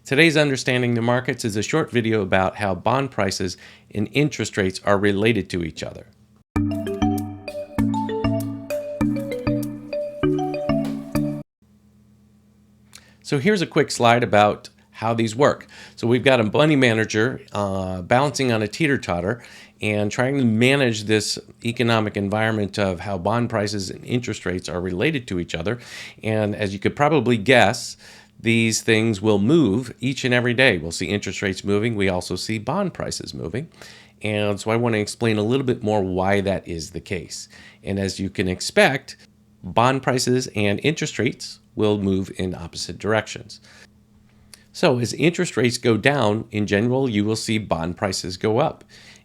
Today's Understanding the Markets is a short video about how bond prices and interest rates are related to each other. So here's a quick slide about how these work. So we've got a money manager balancing on a teeter-totter and trying to manage this economic environment of how bond prices and interest rates are related to each other. And as you could probably guess, these things will move each and every day. We'll see interest rates moving. We also see bond prices moving. And so I want to explain a little bit more why that is the case. And as you can expect, bond prices and interest rates will move in opposite directions. So as interest rates go down, in general, you will see bond prices go up.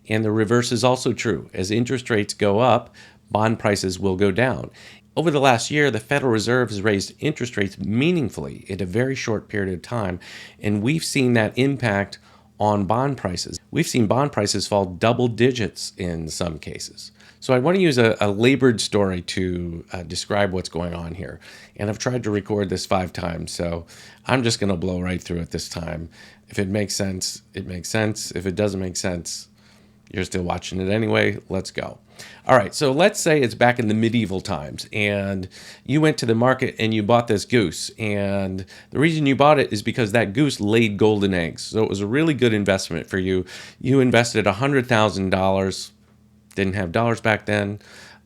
And the reverse is also true. As interest rates go up, bond prices will go down. Over the last year, the Federal Reserve has raised interest rates meaningfully in a very short period of time, and we've seen that impact on bond prices. We've seen bond prices fall double digits in some cases. So I want to use a labored story to describe what's going on here. And I've tried to record this 5 times, so I'm just going to blow right through it this time. If it makes sense, it makes sense. If it doesn't make sense, you're still watching it anyway. Let's go. All right, so let's say it's back in the medieval times and you went to the market and you bought this goose. And the reason you bought it is because that goose laid golden eggs. So it was a really good investment for you. You invested $100,000, didn't have dollars back then.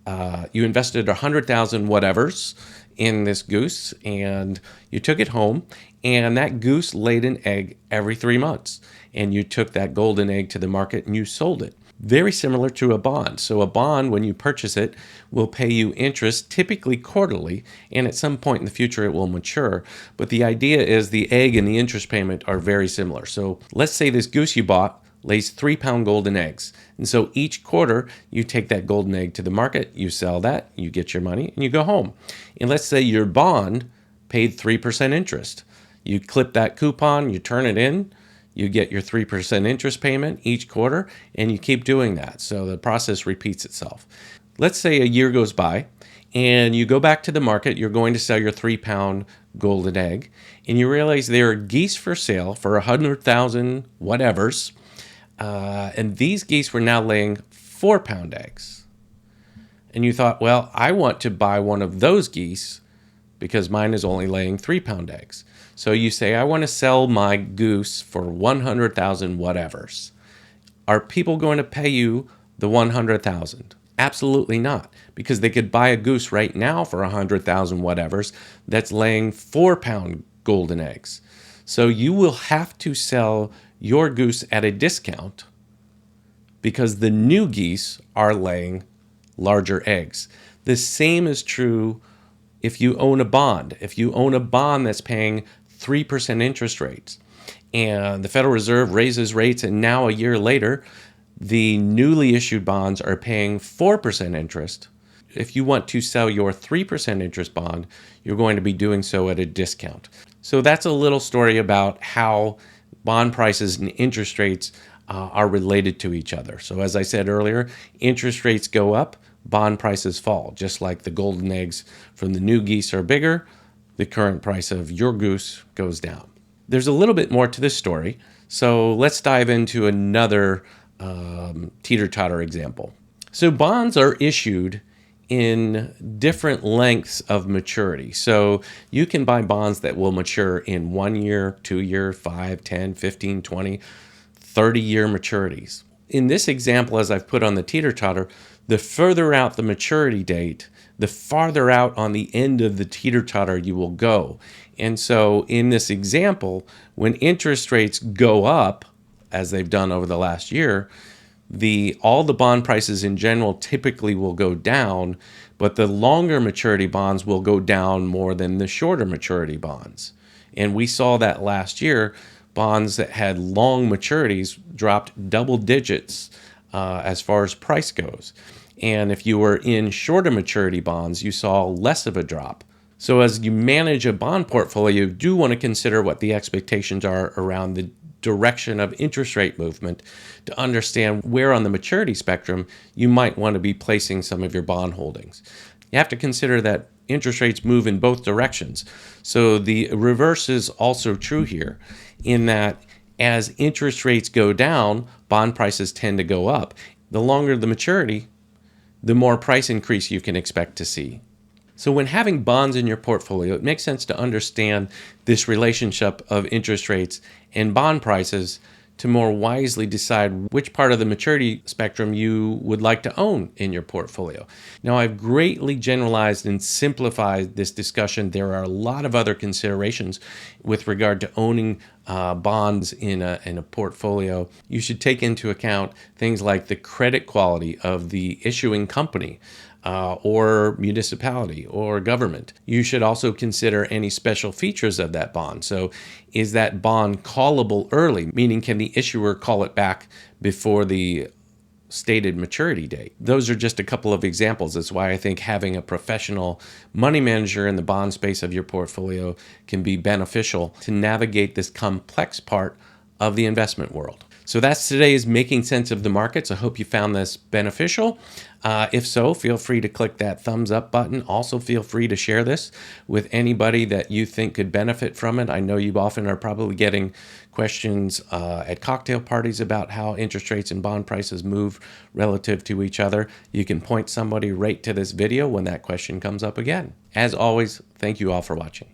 You invested 100,000 whatevers in this goose and you took it home, and that goose laid an egg every 3 months. And you took that golden egg to the market and you sold it. Very similar to a bond. So a bond, when you purchase it, will pay you interest, typically quarterly, and at some point in the future it will mature. But the idea is the egg and the interest payment are very similar. So let's say this goose you bought lays 3-pound golden eggs. And so each quarter you take that golden egg to the market, you sell that, you get your money, and you go home. And let's say your bond paid 3% interest. You clip that coupon, you turn it in, you get your 3% interest payment each quarter, and you keep doing that. So the process repeats itself. Let's say a year goes by, and you go back to the market, you're going to sell your 3-pound golden egg, and you realize there are geese for sale for 100,000 whatevers, and these geese were now laying 4-pound eggs. And you thought, well, I want to buy one of those geese because mine is only laying 3-pound eggs. So you say, I want to sell my goose for 100,000 whatevers. Are people going to pay you the 100,000? Absolutely not, because they could buy a goose right now for 100,000 whatevers that's laying 4-pound golden eggs. So you will have to sell your goose at a discount because the new geese are laying larger eggs. The same is true if you own a bond. If you own a bond that's paying 3% interest rates and the Federal Reserve raises rates, and now a year later the newly issued bonds are paying 4% interest. If you want to sell your 3% interest bond, you're going to be doing so at a discount. So that's a little story about how bond prices and interest rates are related to each other. So as I said earlier, interest rates go up, bond prices fall. Just like the golden eggs from the new geese are bigger, the current price of your goose goes down. There's a little bit more to this story, so let's dive into another teeter-totter example. So bonds are issued in different lengths of maturity. So you can buy bonds that will mature in 1 year, 2 year, 5, 10, 15, 20, 30-year maturities. In this example, as I've put on the teeter-totter, the further out the maturity date, the farther out on the end of the teeter-totter you will go. And so in this example, when interest rates go up, as they've done over the last year, all the bond prices in general typically will go down, but the longer maturity bonds will go down more than the shorter maturity bonds. And we saw that last year. Bonds that had long maturities dropped double digits as far as price goes. And if you were in shorter maturity bonds, you saw less of a drop. So as you manage a bond portfolio, you do want to consider what the expectations are around the direction of interest rate movement to understand where on the maturity spectrum you might want to be placing some of your bond holdings. You have to consider that interest rates move in both directions. So the reverse is also true here, in that as interest rates go down, bond prices tend to go up. The longer the maturity, the more price increase you can expect to see. So when having bonds in your portfolio, it makes sense to understand this relationship of interest rates and bond prices to more wisely decide which part of the maturity spectrum you would like to own in your portfolio. Now, I've greatly generalized and simplified this discussion. There are a lot of other considerations with regard to owning bonds in a portfolio. You should take into account things like the credit quality of the issuing company, or municipality or government. You should also consider any special features of that bond. So is that bond callable early, meaning can the issuer call it back before the stated maturity date? Those are just a couple of examples. That's why I think having a professional money manager in the bond space of your portfolio can be beneficial to navigate this complex part of the investment world. So that's today's Making Sense of the Markets. I hope you found this beneficial. If so, feel free to click that thumbs up button. Also, feel free to share this with anybody that you think could benefit from it. I know you often are probably getting questions at cocktail parties about how interest rates and bond prices move relative to each other. You can point somebody right to this video when that question comes up again. As always, thank you all for watching.